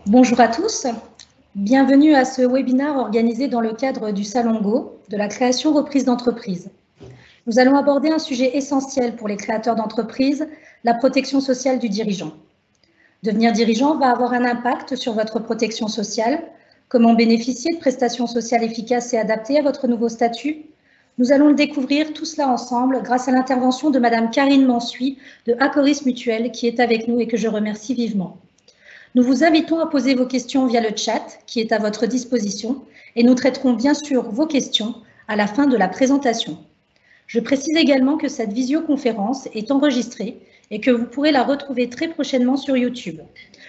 Bonjour à tous, bienvenue à ce webinaire organisé dans le cadre du Salon Go de la création reprise d'entreprise. Nous allons aborder un sujet essentiel pour les créateurs d'entreprise, la protection sociale du dirigeant. Devenir dirigeant va avoir un impact sur votre protection sociale. Comment bénéficier de prestations sociales efficaces et adaptées à votre nouveau statut? Nous allons le découvrir tout cela ensemble grâce à l'intervention de Madame Karine Mansuy de Acoris Mutuelle qui est avec nous et que je remercie vivement. Nous vous invitons à poser vos questions via le chat qui est à votre disposition et nous traiterons bien sûr vos questions à la fin de la présentation. Je précise également que cette visioconférence est enregistrée et que vous pourrez la retrouver très prochainement sur YouTube.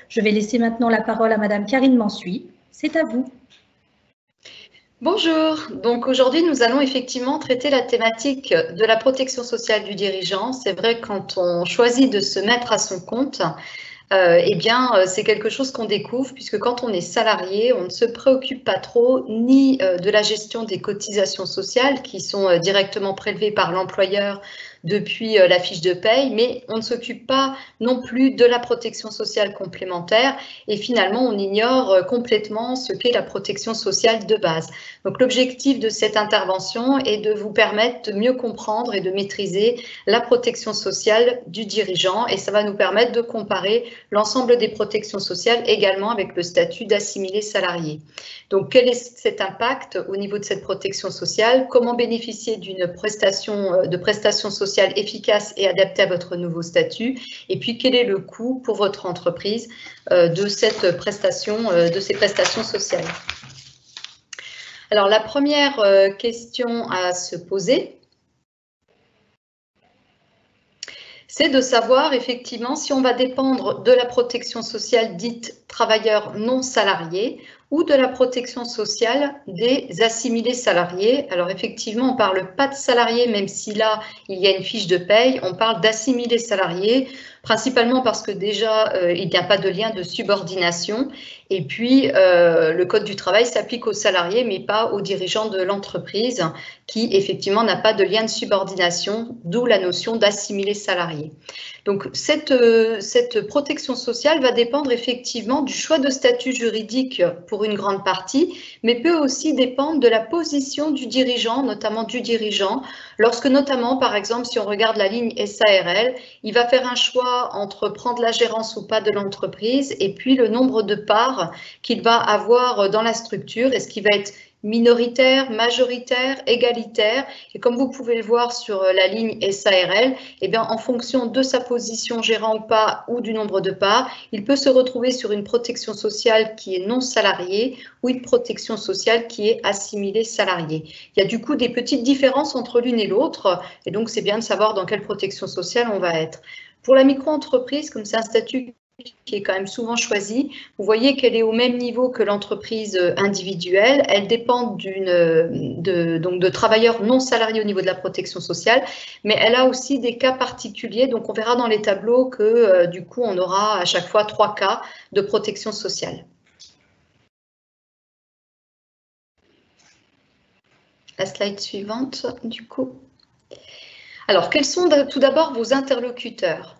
Je vais laisser maintenant la parole à Madame Karine Mansuy. C'est à vous. Bonjour, donc aujourd'hui nous allons effectivement traiter la thématique de la protection sociale du dirigeant. C'est vrai, quand on choisit de se mettre à son compte, c'est quelque chose qu'on découvre, puisque quand on est salarié, on ne se préoccupe pas trop ni de la gestion des cotisations sociales qui sont directement prélevées par l'employeur depuis la fiche de paye, mais on ne s'occupe pas non plus de la protection sociale complémentaire et finalement on ignore complètement ce qu'est la protection sociale de base. Donc l'objectif de cette intervention est de vous permettre de mieux comprendre et de maîtriser la protection sociale du dirigeant, et ça va nous permettre de comparer l'ensemble des protections sociales également avec le statut d'assimilé salarié. Donc quel est cet impact au niveau de cette protection sociale? Comment bénéficier d'une prestation sociale efficace et adaptée à votre nouveau statut? Et puis quel est le coût pour votre entreprise de ces prestations sociales? Alors la première question à se poser, c'est de savoir effectivement si on va dépendre de la protection sociale dite travailleurs non salariés ou de la protection sociale des assimilés salariés. Alors effectivement, on ne parle pas de salariés, même si là, il y a une fiche de paye, on parle d'assimilés salariés, principalement parce que déjà, il n'y a pas de lien de subordination. Et puis, le Code du travail s'applique aux salariés, mais pas aux dirigeants de l'entreprise, qui effectivement n'a pas de lien de subordination, d'où la notion d'assimilé salarié. Donc, cette protection sociale va dépendre effectivement du choix de statut juridique pour une grande partie, mais peut aussi dépendre de la position du dirigeant, notamment du dirigeant, lorsque notamment, par exemple, si on regarde la ligne SARL, il va faire un choix entre prendre la gérance ou pas de l'entreprise et puis le nombre de parts qu'il va avoir dans la structure. Est-ce qu'il va être minoritaire, majoritaire, égalitaire? Et comme vous pouvez le voir sur la ligne SARL, eh bien, en fonction de sa position gérant ou pas ou du nombre de parts, il peut se retrouver sur une protection sociale qui est non salariée ou une protection sociale qui est assimilée salariée. Il y a du coup des petites différences entre l'une et l'autre, et donc c'est bien de savoir dans quelle protection sociale on va être. Pour la micro-entreprise, comme c'est un statut qui est quand même souvent choisie, vous voyez qu'elle est au même niveau que l'entreprise individuelle. Elle dépend de travailleurs non salariés au niveau de la protection sociale, mais elle a aussi des cas particuliers. Donc, on verra dans les tableaux que du coup, on aura à chaque fois 3 cas de protection sociale. La slide suivante, du coup. Alors, quels sont tout d'abord vos interlocuteurs?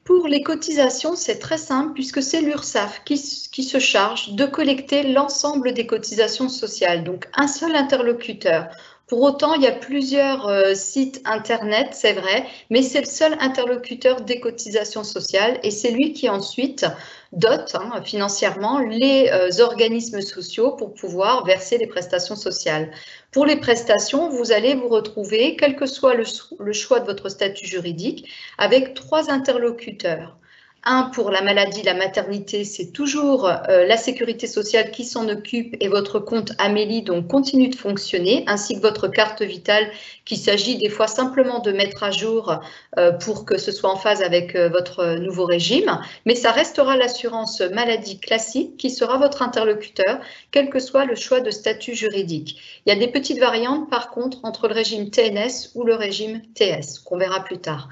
Pour les cotisations, c'est très simple puisque c'est l'URSSAF qui se charge de collecter l'ensemble des cotisations sociales, donc un seul interlocuteur. Pour autant, il y a plusieurs sites internet, c'est vrai, mais c'est le seul interlocuteur des cotisations sociales et c'est lui qui ensuite dote financièrement les organismes sociaux pour pouvoir verser les prestations sociales. Pour les prestations, vous allez vous retrouver, quel que soit le choix de votre statut juridique, avec 3 interlocuteurs. Un pour la maladie, la maternité, c'est toujours la sécurité sociale qui s'en occupe et votre compte Amélie donc continue de fonctionner, ainsi que votre carte vitale qu'il s'agit des fois simplement de mettre à jour pour que ce soit en phase avec votre nouveau régime. Mais ça restera l'assurance maladie classique qui sera votre interlocuteur, quel que soit le choix de statut juridique. Il y a des petites variantes par contre entre le régime TNS ou le régime TS, qu'on verra plus tard.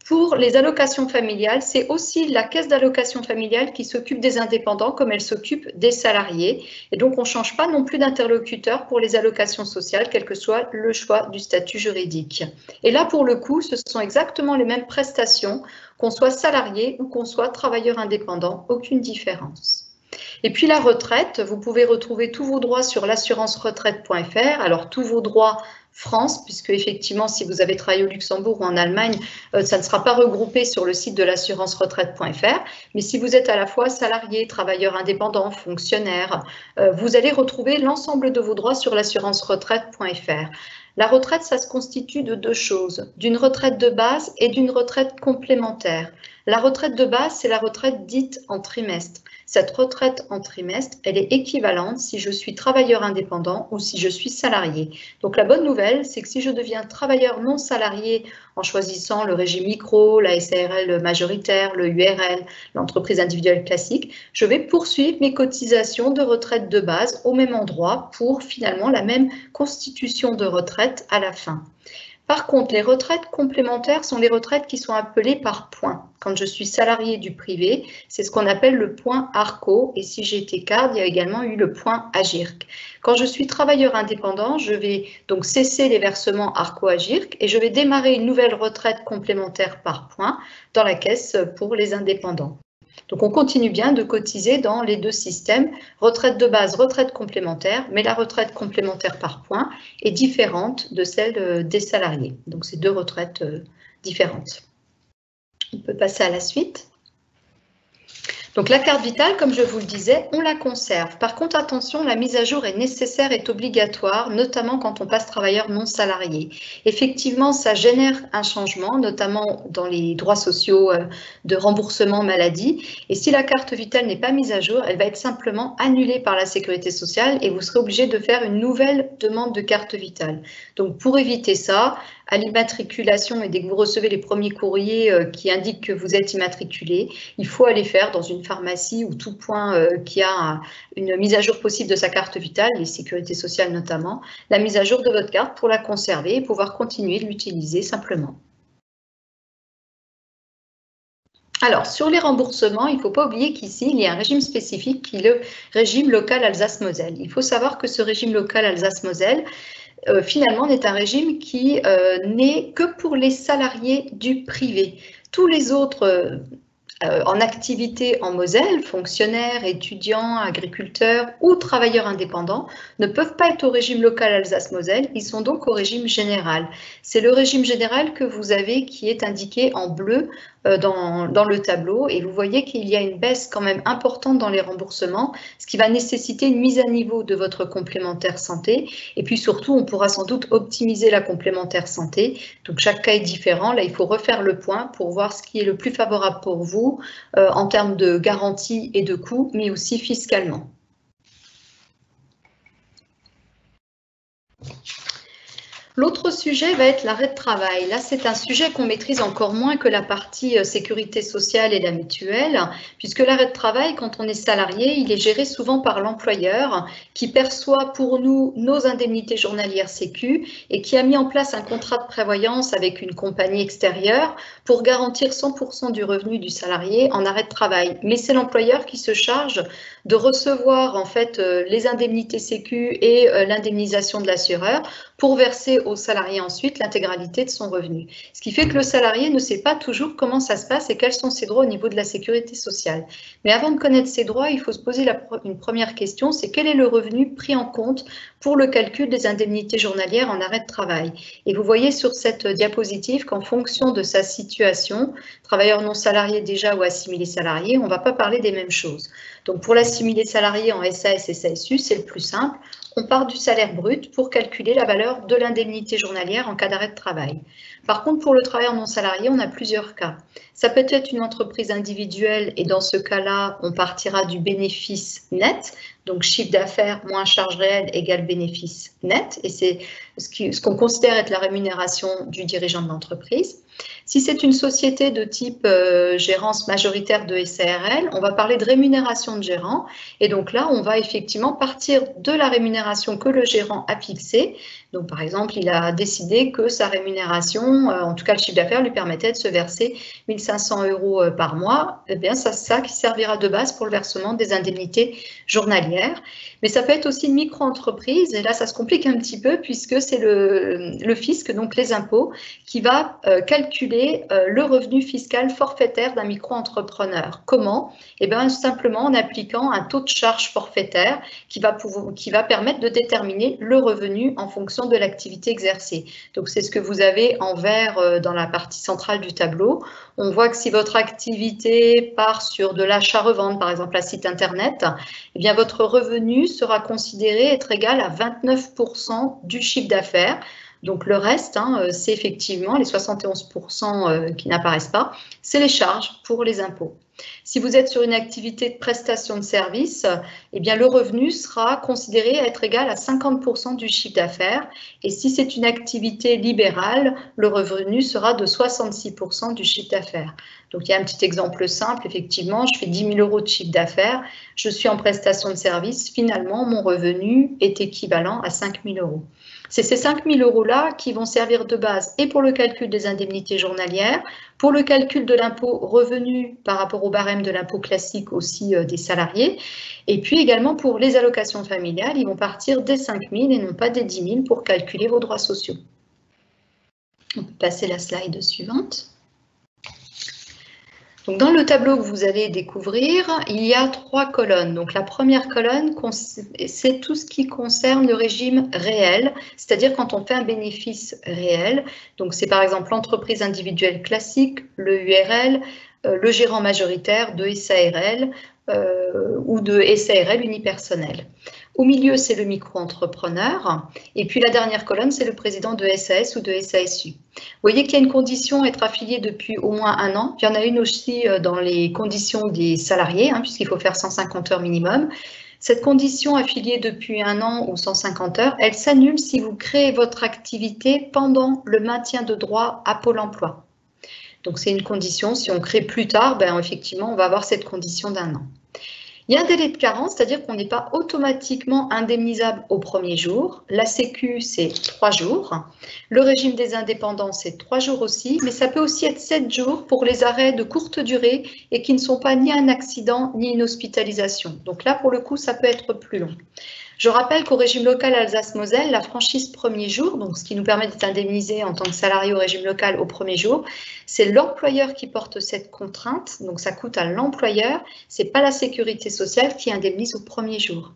Pour les allocations familiales, c'est aussi la caisse d'allocation familiale qui s'occupe des indépendants comme elle s'occupe des salariés. Et donc, on ne change pas non plus d'interlocuteur pour les allocations sociales, quel que soit le choix du statut juridique. Et là, pour le coup, ce sont exactement les mêmes prestations, qu'on soit salarié ou qu'on soit travailleur indépendant, aucune différence. Et puis la retraite, vous pouvez retrouver tous vos droits sur l'assurance-retraite.fr. Alors tous vos droits France, puisque effectivement, si vous avez travaillé au Luxembourg ou en Allemagne, ça ne sera pas regroupé sur le site de l'assurance-retraite.fr. Mais si vous êtes à la fois salarié, travailleur indépendant, fonctionnaire, vous allez retrouver l'ensemble de vos droits sur l'assurance-retraite.fr. La retraite, ça se constitue de deux choses, d'une retraite de base et d'une retraite complémentaire. La retraite de base, c'est la retraite dite en trimestre. Cette retraite en trimestre, elle est équivalente si je suis travailleur indépendant ou si je suis salarié. Donc la bonne nouvelle, c'est que si je deviens travailleur non salarié en choisissant le régime micro, la SARL majoritaire, le URL, l'entreprise individuelle classique, je vais poursuivre mes cotisations de retraite de base au même endroit pour finalement la même constitution de retraite à la fin. Par contre, les retraites complémentaires sont les retraites qui sont appelées par points. Quand je suis salarié du privé, c'est ce qu'on appelle le point ARCO. Et si j'ai été cadre, il y a également eu le point AGIRC. Quand je suis travailleur indépendant, je vais donc cesser les versements ARCO-AGIRC et je vais démarrer une nouvelle retraite complémentaire par points dans la caisse pour les indépendants. Donc on continue bien de cotiser dans les deux systèmes, retraite de base, retraite complémentaire, mais la retraite complémentaire par points est différente de celle des salariés. Donc c'est deux retraites différentes. On peut passer à la suite. Donc la carte vitale, comme je vous le disais, on la conserve. Par contre, attention, la mise à jour est nécessaire, est obligatoire, notamment quand on passe travailleur non salarié. Effectivement, ça génère un changement, notamment dans les droits sociaux de remboursement maladie. Et si la carte vitale n'est pas mise à jour, elle va être simplement annulée par la sécurité sociale et vous serez obligé de faire une nouvelle demande de carte vitale. Donc pour éviter ça, à l'immatriculation et dès que vous recevez les premiers courriers qui indiquent que vous êtes immatriculé, il faut aller faire dans une pharmacie ou tout point qui a une mise à jour possible de sa carte vitale, les sécurités sociales notamment, la mise à jour de votre carte pour la conserver et pouvoir continuer de l'utiliser simplement. Alors, sur les remboursements, il ne faut pas oublier qu'ici, il y a un régime spécifique qui est le régime local Alsace-Moselle. Il faut savoir que ce régime local Alsace-Moselle, finalement, n'est un régime qui n'est que pour les salariés du privé. Tous les autres en activité en Moselle, fonctionnaires, étudiants, agriculteurs ou travailleurs indépendants, ne peuvent pas être au régime local Alsace-Moselle, ils sont donc au régime général. C'est le régime général que vous avez qui est indiqué en bleu dans le tableau et vous voyez qu'il y a une baisse quand même importante dans les remboursements, ce qui va nécessiter une mise à niveau de votre complémentaire santé et puis surtout on pourra sans doute optimiser la complémentaire santé. Donc chaque cas est différent, là il faut refaire le point pour voir ce qui est le plus favorable pour vous en termes de garantie et de coûts, mais aussi fiscalement. L'autre sujet va être l'arrêt de travail. Là, c'est un sujet qu'on maîtrise encore moins que la partie sécurité sociale et la mutuelle, puisque l'arrêt de travail, quand on est salarié, il est géré souvent par l'employeur qui perçoit pour nous nos indemnités journalières sécu et qui a mis en place un contrat de prévoyance avec une compagnie extérieure pour garantir 100% du revenu du salarié en arrêt de travail. Mais c'est l'employeur qui se charge de recevoir en fait les indemnités sécu et l'indemnisation de l'assureur pour verser au salarié ensuite l'intégralité de son revenu. Ce qui fait que le salarié ne sait pas toujours comment ça se passe et quels sont ses droits au niveau de la sécurité sociale. Mais avant de connaître ses droits, il faut se poser une première question, c'est quel est le revenu pris en compte pour le calcul des indemnités journalières en arrêt de travail. Et vous voyez sur cette diapositive qu'en fonction de sa situation, travailleur non salarié déjà ou assimilé salarié, on ne va pas parler des mêmes choses. Donc pour l'assimilé salarié en SAS et SASU, c'est le plus simple. On part du salaire brut pour calculer la valeur de l'indemnité journalière en cas d'arrêt de travail. Par contre, pour le travailleur non salarié, on a plusieurs cas. Ça peut être une entreprise individuelle et dans ce cas-là, on partira du bénéfice net, donc chiffre d'affaires moins charge réelle égale bénéfice net, et c'est ce qu'on considère être la rémunération du dirigeant de l'entreprise. Si c'est une société de type gérance majoritaire de SARL, on va parler de rémunération de gérant, et donc là, on va effectivement partir de la rémunération que le gérant a fixée. Donc par exemple, il a décidé que sa rémunération, en tout cas le chiffre d'affaires, lui permettait de se verser 1 500 € par mois. Eh bien, c'est ça qui servira de base pour le versement des indemnités journalières. Mais ça peut être aussi une micro-entreprise, et là ça se complique un petit peu puisque c'est le fisc, donc les impôts, qui va calculer calculer le revenu fiscal forfaitaire d'un micro-entrepreneur. Comment? Eh bien, simplement en appliquant un taux de charge forfaitaire qui va permettre de déterminer le revenu en fonction de l'activité exercée. Donc, c'est ce que vous avez en vert dans la partie centrale du tableau. On voit que si votre activité part sur de l'achat-revente, par exemple un site internet, eh bien, votre revenu sera considéré être égal à 29% du chiffre d'affaires. Donc le reste, c'est effectivement les 71% qui n'apparaissent pas, c'est les charges pour les impôts. Si vous êtes sur une activité de prestation de service, eh bien le revenu sera considéré être égal à 50% du chiffre d'affaires. Et si c'est une activité libérale, le revenu sera de 66% du chiffre d'affaires. Donc il y a un petit exemple simple, effectivement, je fais 10 000 € de chiffre d'affaires, je suis en prestation de service, finalement mon revenu est équivalent à 5 000 €. C'est ces 5 000 € qui vont servir de base et pour le calcul des indemnités journalières, pour le calcul de l'impôt revenu par rapport au barème de l'impôt classique aussi des salariés, et puis également pour les allocations familiales, ils vont partir des 5 000 et non pas des 10 000 pour calculer vos droits sociaux. On peut passer la slide suivante. Donc, dans le tableau que vous allez découvrir, il y a 3 colonnes. Donc, la première colonne, c'est tout ce qui concerne le régime réel, c'est-à-dire quand on fait un bénéfice réel. Donc, c'est par exemple l'entreprise individuelle classique, le URL, le gérant majoritaire de SARL ou de SARL unipersonnel. Au milieu, c'est le micro-entrepreneur. Et puis la dernière colonne, c'est le président de SAS ou de SASU. Vous voyez qu'il y a une condition être affilié depuis au moins 1 an. Il y en a une aussi dans les conditions des salariés, puisqu'il faut faire 150 heures minimum. Cette condition affiliée depuis 1 an ou 150 heures, elle s'annule si vous créez votre activité pendant le maintien de droit à Pôle emploi. Donc c'est une condition. Si on crée plus tard, effectivement, on va avoir cette condition d'1 an. Il y a un délai de carence, c'est-à-dire qu'on n'est pas automatiquement indemnisable au premier jour. La Sécu, c'est 3 jours. Le régime des indépendants, c'est 3 jours aussi, mais ça peut aussi être 7 jours pour les arrêts de courte durée et qui ne sont pas ni un accident ni une hospitalisation. Donc là, pour le coup, ça peut être plus long. Je rappelle qu'au régime local Alsace-Moselle, la franchise premier jour, donc ce qui nous permet d'être indemnisé en tant que salarié au régime local au premier jour, c'est l'employeur qui porte cette contrainte, donc ça coûte à l'employeur, ce n'est pas la sécurité sociale qui indemnise au premier jour.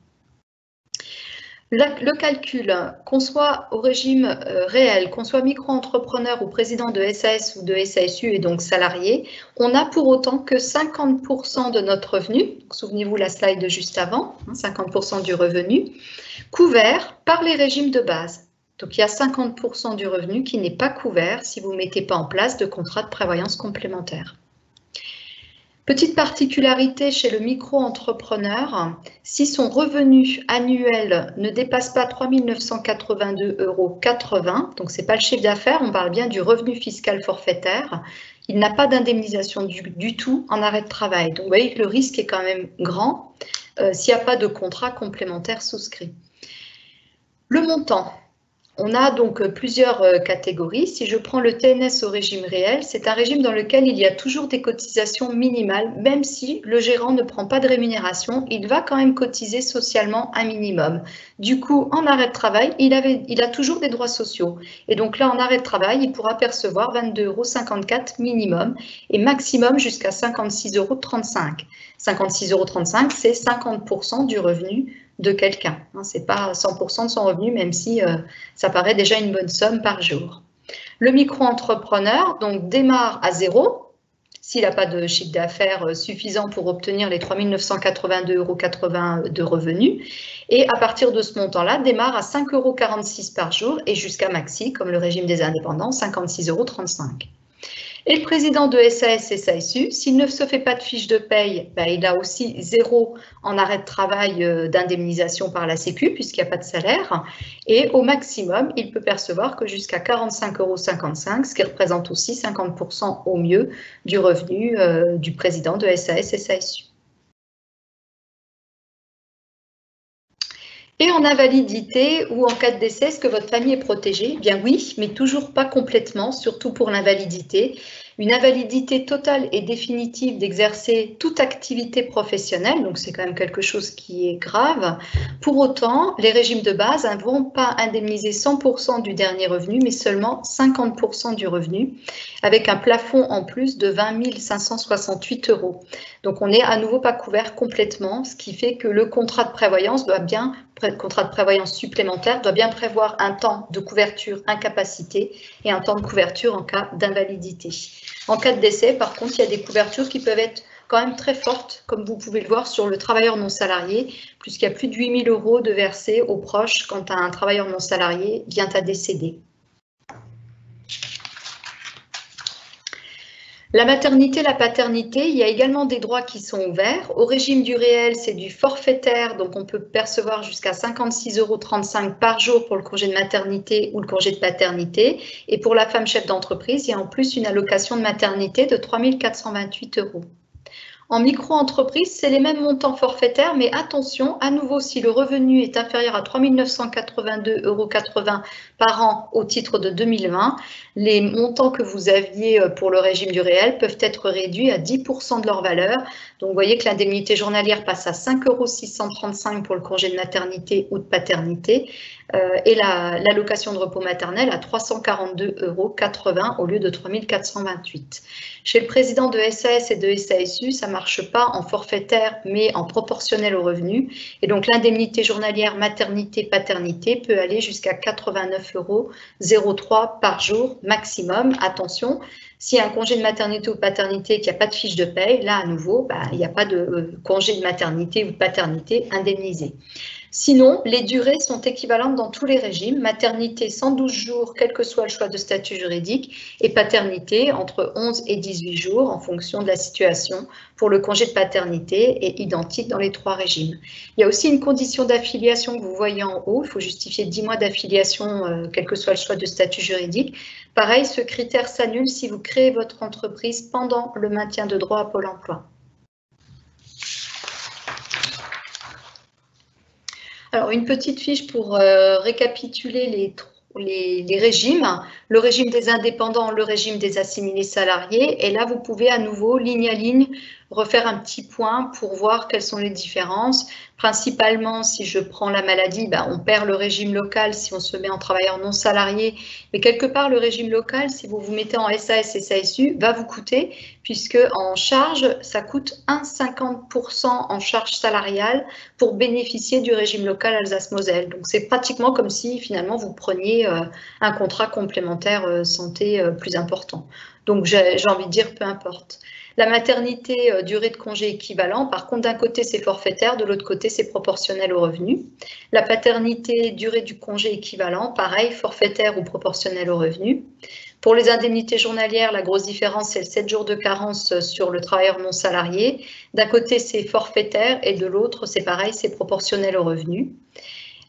Le calcul, qu'on soit au régime réel, qu'on soit micro-entrepreneur ou président de SAS ou de SASU et donc salarié, on n'a pour autant que 50% de notre revenu, souvenez-vous la slide de juste avant, 50% du revenu, couvert par les régimes de base. Donc il y a 50% du revenu qui n'est pas couvert si vous ne mettez pas en place de contrat de prévoyance complémentaire. Petite particularité chez le micro-entrepreneur, si son revenu annuel ne dépasse pas 3 982,80 €, donc ce n'est pas le chiffre d'affaires, on parle bien du revenu fiscal forfaitaire, il n'a pas d'indemnisation du tout en arrêt de travail. Donc vous voyez que le risque est quand même grand s'il n'y a pas de contrat complémentaire souscrit. Le montant. On a donc plusieurs catégories. Si je prends le TNS au régime réel, c'est un régime dans lequel il y a toujours des cotisations minimales, même si le gérant ne prend pas de rémunération, il va quand même cotiser socialement un minimum. Du coup, en arrêt de travail, il a toujours des droits sociaux. Et donc là, en arrêt de travail, il pourra percevoir 22,54 € minimum et maximum jusqu'à 56,35 €. 56,35 €, c'est 50% du revenu de quelqu'un. Ce n'est pas 100% de son revenu, même si ça paraît déjà une bonne somme par jour. Le micro-entrepreneur donc démarre à 0 s'il n'a pas de chiffre d'affaires suffisant pour obtenir les 3 982,80 € de revenus. Et à partir de ce montant-là, démarre à 5,46 € par jour et jusqu'à maxi, comme le régime des indépendants, 56,35 €. Et le président de SAS et SASU, s'il ne se fait pas de fiche de paye, il a aussi 0 en arrêt de travail d'indemnisation par la Sécu, puisqu'il n'y a pas de salaire. Et au maximum, il peut percevoir que jusqu'à 45,55 €, ce qui représente aussi 50% au mieux du revenu du président de SAS et SASU. Et en invalidité ou en cas de décès, est-ce que votre famille est protégée? Bien oui, mais toujours pas complètement, surtout pour l'invalidité. une invalidité totale et définitive d'exercer toute activité professionnelle, donc c'est quand même quelque chose qui est grave. Pour autant, les régimes de base ne vont pas indemniser 100% du dernier revenu, mais seulement 50% du revenu, avec un plafond en plus de 20 568 €. Donc on n'est à nouveau pas couvert complètement, ce qui fait que le contrat de prévoyance supplémentaire doit bien prévoir un temps de couverture incapacité et un temps de couverture en cas d'invalidité. En cas de décès, par contre, il y a des couvertures qui peuvent être quand même très fortes, comme vous pouvez le voir sur le travailleur non salarié, puisqu'il y a plus de 8 000 € de versés aux proches quand un travailleur non salarié vient à décéder. La maternité, la paternité, il y a également des droits qui sont ouverts. Au régime du réel, c'est du forfaitaire, donc on peut percevoir jusqu'à 56,35 € par jour pour le congé de maternité ou le congé de paternité. Et pour la femme chef d'entreprise, il y a en plus une allocation de maternité de 3 428 €. En micro-entreprise, c'est les mêmes montants forfaitaires, mais attention, à nouveau, si le revenu est inférieur à 3 982,80 € par an au titre de 2020, les montants que vous aviez pour le régime du réel peuvent être réduits à 10% de leur valeur. Donc, vous voyez que l'indemnité journalière passe à 5,635 € pour le congé de maternité ou de paternité et l'allocation de repos maternel à 342,80 € au lieu de 3 428 €. Chez le président de SAS et de SASU, ça ne marche pas en forfaitaire, mais en proportionnel au revenu. Et donc, l'indemnité journalière maternité-paternité peut aller jusqu'à 89,03 € par jour maximum. Attention, s'il y a un congé de maternité ou de paternité qui n'a pas de fiche de paye, là, à nouveau, il n'y a pas de congé de maternité ou de paternité indemnisé. Sinon, les durées sont équivalentes dans tous les régimes. Maternité, 112 jours, quel que soit le choix de statut juridique, et paternité, entre 11 et 18 jours, en fonction de la situation. Pour le congé de paternité, est identique dans les trois régimes. Il y a aussi une condition d'affiliation que vous voyez en haut. Il faut justifier 10 mois d'affiliation, quel que soit le choix de statut juridique. Pareil, ce critère s'annule si vous créez votre entreprise pendant le maintien de droit à Pôle emploi. Alors, une petite fiche pour récapituler les régimes. Le régime des indépendants, le régime des assimilés salariés. Et là, vous pouvez à nouveau, ligne à ligne, refaire un petit point pour voir quelles sont les différences. Principalement, si je prends la maladie, on perd le régime local si on se met en travailleur non salarié. Mais quelque part, le régime local, si vous vous mettez en SAS et SASU, va vous coûter, puisque en charge, ça coûte 1,50% en charge salariale pour bénéficier du régime local Alsace-Moselle. Donc, c'est pratiquement comme si, finalement, vous preniez un contrat complémentaire santé plus important. Donc, j'ai envie de dire, peu importe. La maternité, durée de congé équivalent, par contre, d'un côté, c'est forfaitaire, de l'autre côté, c'est proportionnel au revenu. La paternité, durée du congé équivalent, pareil, forfaitaire ou proportionnel au revenu. Pour les indemnités journalières, la grosse différence, c'est le 7 jours de carence sur le travailleur non salarié. D'un côté, c'est forfaitaire et de l'autre, c'est pareil, c'est proportionnel au revenu.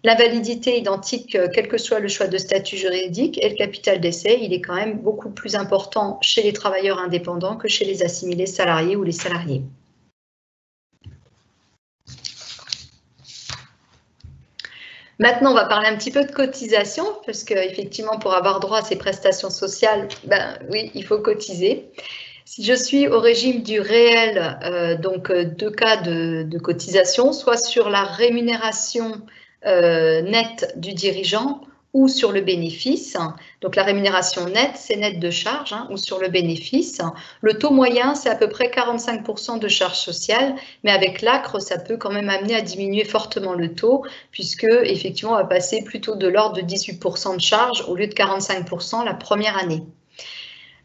L'invalidité identique, quel que soit le choix de statut juridique, et le capital d'essai, il est quand même beaucoup plus important chez les travailleurs indépendants que chez les assimilés salariés ou les salariés. Maintenant, on va parler un petit peu de cotisation, parce qu'effectivement, pour avoir droit à ces prestations sociales, oui, il faut cotiser. Si je suis au régime du réel, donc deux cas de cotisation, soit sur la rémunération nette du dirigeant ou sur le bénéfice. Donc la rémunération nette, c'est net de charge ou sur le bénéfice. Le taux moyen, c'est à peu près 45% de charges sociales, mais avec l'ACRE, ça peut quand même amener à diminuer fortement le taux, puisque effectivement, on va passer plutôt de l'ordre de 18% de charges au lieu de 45% la première année.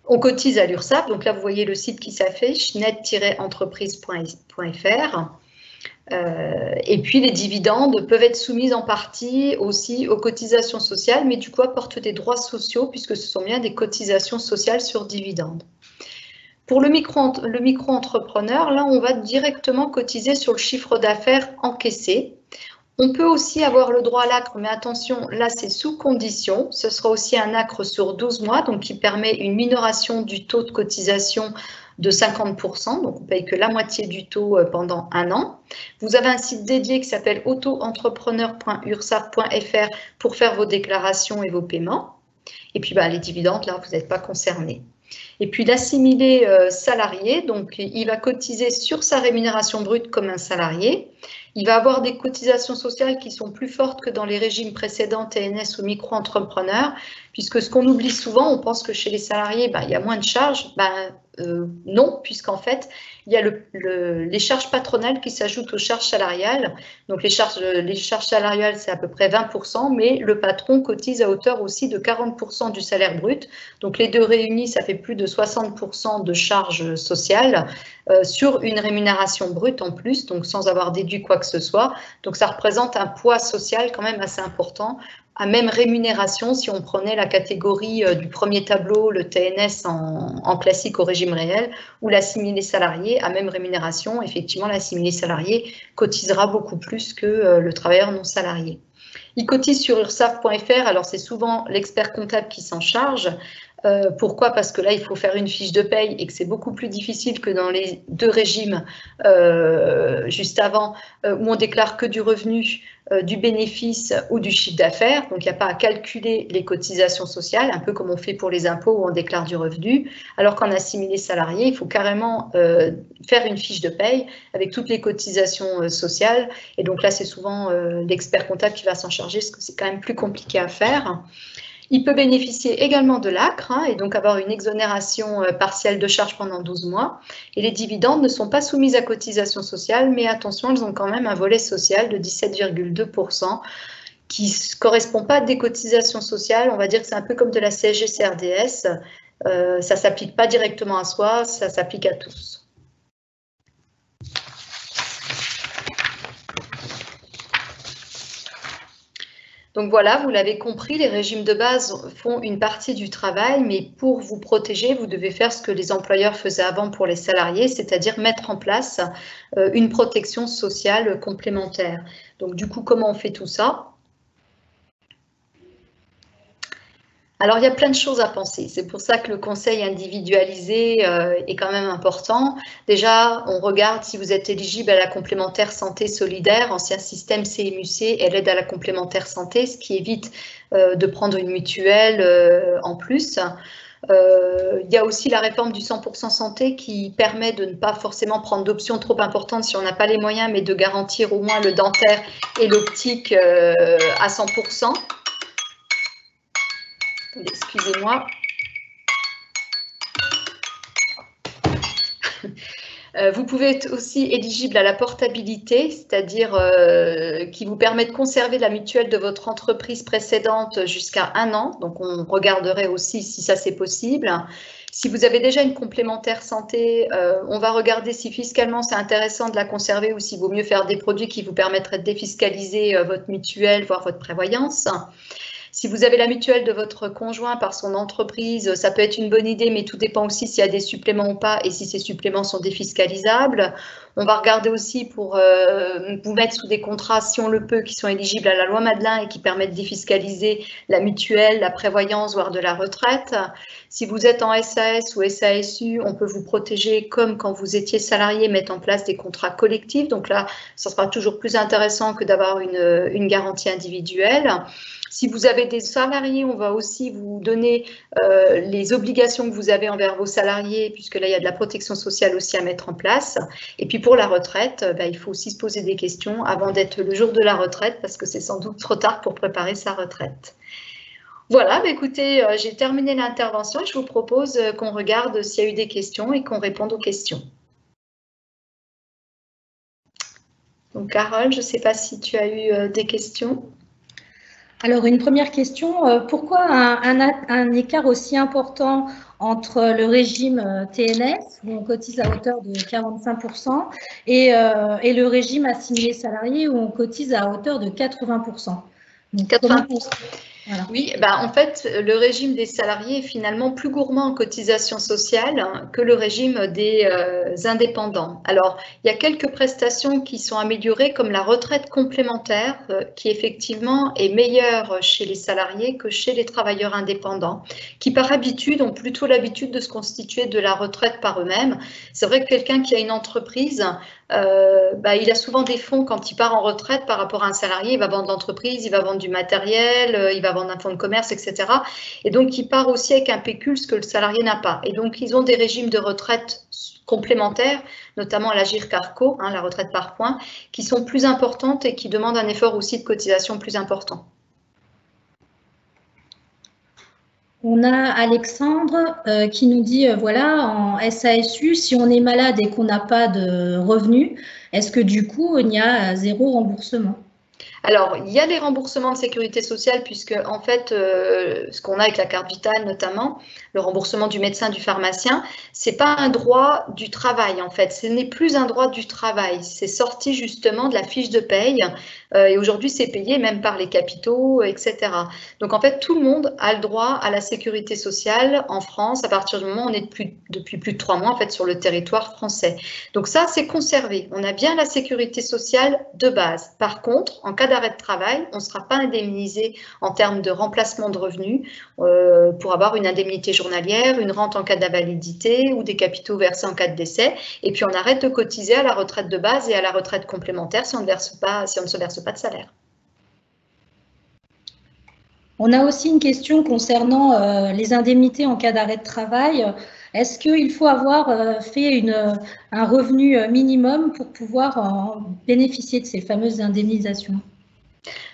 On cotise à l'URSSAF, donc là vous voyez le site qui s'affiche, net-entreprise.fr. Et puis les dividendes peuvent être soumis en partie aussi aux cotisations sociales, mais du coup apportent des droits sociaux puisque ce sont bien des cotisations sociales sur dividendes. Pour le micro-entrepreneur, là on va directement cotiser sur le chiffre d'affaires encaissé. On peut aussi avoir le droit à l'ACRE, mais attention, là c'est sous condition. Ce sera aussi un ACRE sur 12 mois, donc qui permet une minoration du taux de cotisation de 50%, donc on ne paye que la moitié du taux pendant un an. Vous avez un site dédié qui s'appelle auto-entrepreneur.ursaf.fr pour faire vos déclarations et vos paiements. Et puis les dividendes, là, vous n'êtes pas concernés. Et puis l'assimilé salarié, donc il va cotiser sur sa rémunération brute comme un salarié. Il va avoir des cotisations sociales qui sont plus fortes que dans les régimes précédents TNS ou micro-entrepreneurs, puisque ce qu'on oublie souvent, on pense que chez les salariés, il y a moins de charges. Non, puisqu'en fait, il y a les charges patronales qui s'ajoutent aux charges salariales. Donc les charges salariales, c'est à peu près 20%, mais le patron cotise à hauteur aussi de 40% du salaire brut. Donc les deux réunis, ça fait plus de 60% de charges sociales sur une rémunération brute en plus, donc sans avoir déduit quoi que ce soit. Donc ça représente un poids social quand même assez important, à même rémunération si on prenait la catégorie du premier tableau, le TNS en classique au régime réel, ou l'assimilé salarié à même rémunération. Effectivement, l'assimilé salarié cotisera beaucoup plus que le travailleur non salarié. Il cotise sur ursaf.fr, alors c'est souvent l'expert comptable qui s'en charge. Pourquoi? Parce que là, il faut faire une fiche de paye et que c'est beaucoup plus difficile que dans les deux régimes juste avant, où on déclare que du revenu, du bénéfice ou du chiffre d'affaires. Donc, il n'y a pas à calculer les cotisations sociales, un peu comme on fait pour les impôts où on déclare du revenu. Alors qu'en assimilé salarié, il faut carrément faire une fiche de paye avec toutes les cotisations sociales. Et donc là, c'est souvent l'expert comptable qui va s'en charger, parce que c'est quand même plus compliqué à faire. Il peut bénéficier également de l'ACRE et donc avoir une exonération partielle de charges pendant 12 mois. Et les dividendes ne sont pas soumis à cotisation sociale, mais attention, elles ont quand même un volet social de 17,2% qui ne correspond pas à des cotisations sociales. On va dire que c'est un peu comme de la CSG-CRDS. Ça ne s'applique pas directement à soi, ça s'applique à tous. Donc voilà, vous l'avez compris, les régimes de base font une partie du travail, mais pour vous protéger, vous devez faire ce que les employeurs faisaient avant pour les salariés, c'est-à-dire mettre en place une protection sociale complémentaire. Donc du coup, comment on fait tout ça ? Alors, il y a plein de choses à penser. C'est pour ça que le conseil individualisé est quand même important. Déjà, on regarde si vous êtes éligible à la complémentaire santé solidaire, ancien système CMUC et l'aide à la complémentaire santé, ce qui évite de prendre une mutuelle en plus. Il y a aussi la réforme du 100% santé qui permet de ne pas forcément prendre d'options trop importantes si on n'a pas les moyens, mais de garantir au moins le dentaire et l'optique à 100%. Excusez-moi. Vous pouvez être aussi éligible à la portabilité, c'est-à-dire qui vous permet de conserver la mutuelle de votre entreprise précédente jusqu'à 1 an. Donc, on regarderait aussi si ça c'est possible. Si vous avez déjà une complémentaire santé, on va regarder si fiscalement c'est intéressant de la conserver ou s'il vaut mieux faire des produits qui vous permettraient de défiscaliser votre mutuelle, voire votre prévoyance. Si vous avez la mutuelle de votre conjoint par son entreprise, ça peut être une bonne idée, mais tout dépend aussi s'il y a des suppléments ou pas et si ces suppléments sont défiscalisables. On va regarder aussi pour vous mettre sous des contrats, si on le peut, qui sont éligibles à la loi Madelin et qui permettent de défiscaliser la mutuelle, la prévoyance, voire de la retraite. Si vous êtes en SAS ou SASU, on peut vous protéger comme quand vous étiez salarié, mettre en place des contrats collectifs. Donc là, ça sera toujours plus intéressant que d'avoir une garantie individuelle. Si vous avez des salariés, on va aussi vous donner les obligations que vous avez envers vos salariés, puisque là, il y a de la protection sociale aussi à mettre en place. Et puis pour la retraite, il faut aussi se poser des questions avant d'être le jour de la retraite, parce que c'est sans doute trop tard pour préparer sa retraite. Voilà, écoutez, j'ai terminé l'intervention et je vous propose qu'on regarde s'il y a eu des questions et qu'on réponde aux questions. Donc Carole, je ne sais pas si tu as eu des questions. Alors, une première question, pourquoi un écart aussi important entre le régime TNS, où on cotise à hauteur de 45%, et le régime assimilé salarié, où on cotise à hauteur de 80%? Donc, 80%. Voilà. Oui, en fait, le régime des salariés est finalement plus gourmand en cotisation sociale que le régime des indépendants. Alors, il y a quelques prestations qui sont améliorées, comme la retraite complémentaire, qui effectivement est meilleure chez les salariés que chez les travailleurs indépendants, qui par habitude ont plutôt l'habitude de se constituer de la retraite par eux-mêmes. C'est vrai que quelqu'un qui a une entreprise, il a souvent des fonds quand il part en retraite par rapport à un salarié. Il va vendre l'entreprise, il va vendre du matériel, il va vendre vente d'un fonds de commerce, etc. Et donc, il part aussi avec un pécule, ce que le salarié n'a pas. Et donc, ils ont des régimes de retraite complémentaires, notamment l'Agir Carco, la retraite par points, qui sont plus importantes et qui demandent un effort aussi de cotisation plus important. On a Alexandre qui nous dit, voilà, en SASU, si on est malade et qu'on n'a pas de revenus, est-ce que du coup, il y a 0 remboursement? Alors, il y a les remboursements de sécurité sociale puisque, en fait, ce qu'on a avec la carte vitale notamment, le remboursement du médecin, du pharmacien, c'est pas un droit du travail en fait, ce n'est plus un droit du travail, c'est sorti justement de la fiche de paye et aujourd'hui c'est payé même par les capitaux, etc. Donc en fait, tout le monde a le droit à la sécurité sociale en France à partir du moment où on est depuis plus de 3 mois en fait sur le territoire français. Donc ça, c'est conservé. On a bien la sécurité sociale de base. Par contre, en cas d'arrêt de travail, on ne sera pas indemnisé en termes de remplacement de revenus pour avoir une indemnité journalière, une rente en cas d'invalidité ou des capitaux versés en cas de décès. Et puis, on arrête de cotiser à la retraite de base et à la retraite complémentaire si on ne se verse pas de salaire. On a aussi une question concernant les indemnités en cas d'arrêt de travail. Est-ce qu'il faut avoir fait un revenu minimum pour pouvoir bénéficier de ces fameuses indemnisations?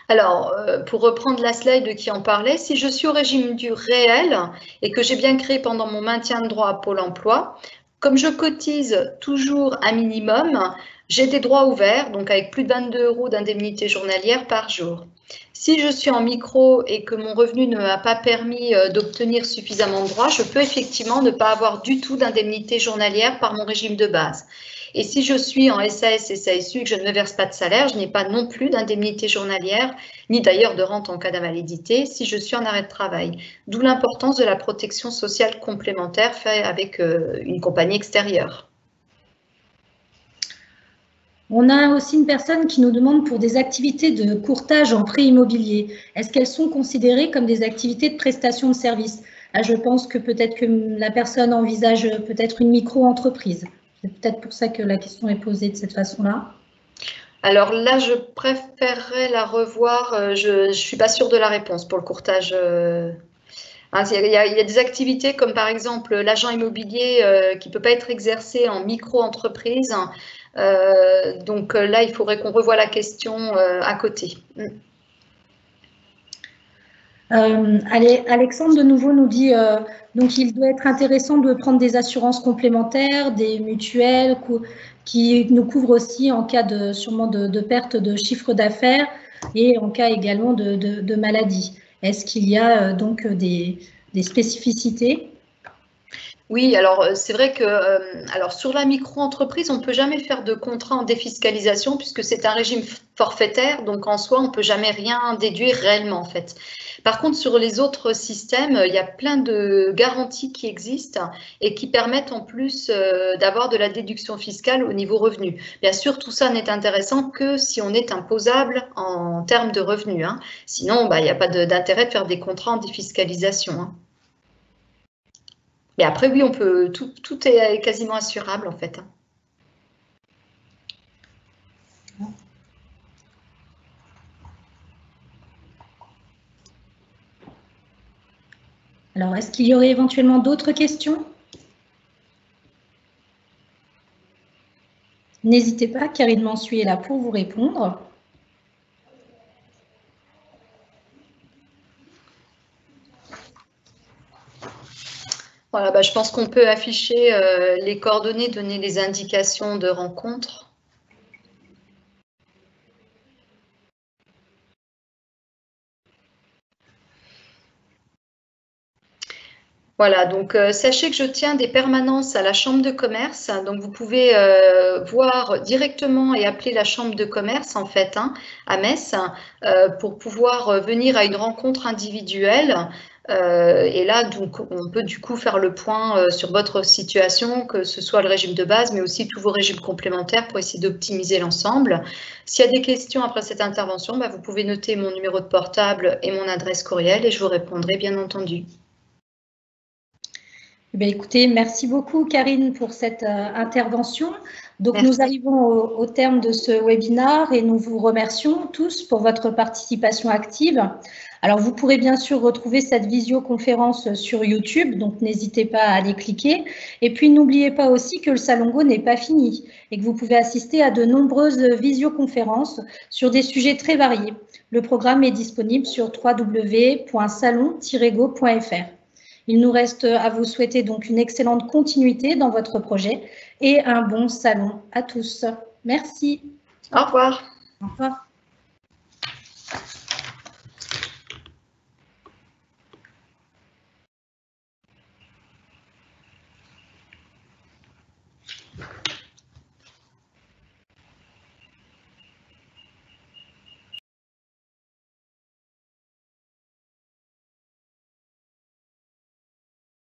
Alors, pour reprendre la slide qui en parlait, si je suis au régime du réel et que j'ai bien créé pendant mon maintien de droit à Pôle emploi, comme je cotise toujours un minimum, j'ai des droits ouverts, donc avec plus de 22 € d'indemnité journalière par jour. Si je suis en micro et que mon revenu ne m'a pas permis d'obtenir suffisamment de droits, je peux effectivement ne pas avoir du tout d'indemnité journalière par mon régime de base. Et si je suis en SAS et SASU et que je ne me verse pas de salaire, je n'ai pas non plus d'indemnité journalière, ni d'ailleurs de rente en cas d'invalidité, si je suis en arrêt de travail. D'où l'importance de la protection sociale complémentaire faite avec une compagnie extérieure. On a aussi une personne qui nous demande pour des activités de courtage en prêt immobilier, est-ce qu'elles sont considérées comme des activités de prestation de service? Là, je pense que peut-être que la personne envisage peut-être une micro-entreprise. C'est peut-être pour ça que la question est posée de cette façon-là. Alors là, je préférerais la revoir. Je ne suis pas sûre de la réponse pour le courtage. Il y a des activités comme par exemple l'agent immobilier qui ne peut pas être exercé en micro-entreprise. Donc là, il faudrait qu'on revoie la question à côté. Alexandre, de nouveau, nous dit donc il doit être intéressant de prendre des assurances complémentaires, des mutuelles qui nous couvrent aussi en cas sûrement de perte de chiffre d'affaires et en cas également de maladie. Est-ce qu'il y a donc des spécificités? Oui, alors c'est vrai que alors sur la micro-entreprise, on ne peut jamais faire de contrat en défiscalisation puisque c'est un régime forfaitaire, donc en soi, on ne peut jamais rien déduire réellement en fait. Par contre, sur les autres systèmes, il y a plein de garanties qui existent et qui permettent en plus d'avoir de la déduction fiscale au niveau revenu. Bien sûr, tout ça n'est intéressant que si on est imposable en termes de revenus. Sinon, il n'y a pas d'intérêt de faire des contrats en défiscalisation. Mais après, oui, on peut, tout est quasiment assurable en fait. Alors, est-ce qu'il y aurait éventuellement d'autres questions? N'hésitez pas, Karine Mansuy est là pour vous répondre. Voilà, je pense qu'on peut afficher les coordonnées, donner les indications de rencontre. Voilà, donc sachez que je tiens des permanences à la Chambre de commerce, donc vous pouvez voir directement et appeler la Chambre de commerce en fait à Metz pour pouvoir venir à une rencontre individuelle. Et là, donc, on peut du coup faire le point sur votre situation, que ce soit le régime de base, mais aussi tous vos régimes complémentaires pour essayer d'optimiser l'ensemble. S'il y a des questions après cette intervention, vous pouvez noter mon numéro de portable et mon adresse courriel et je vous répondrai bien entendu. Écoutez, merci beaucoup Karine pour cette intervention. Donc nous arrivons au terme de ce webinaire et nous vous remercions tous pour votre participation active. Alors vous pourrez bien sûr retrouver cette visioconférence sur YouTube, donc n'hésitez pas à aller cliquer. Et puis n'oubliez pas aussi que le Salongo n'est pas fini et que vous pouvez assister à de nombreuses visioconférences sur des sujets très variés. Le programme est disponible sur www.salon-go.fr. Il nous reste à vous souhaiter donc une excellente continuité dans votre projet et un bon salon à tous. Merci. Au revoir. Au revoir.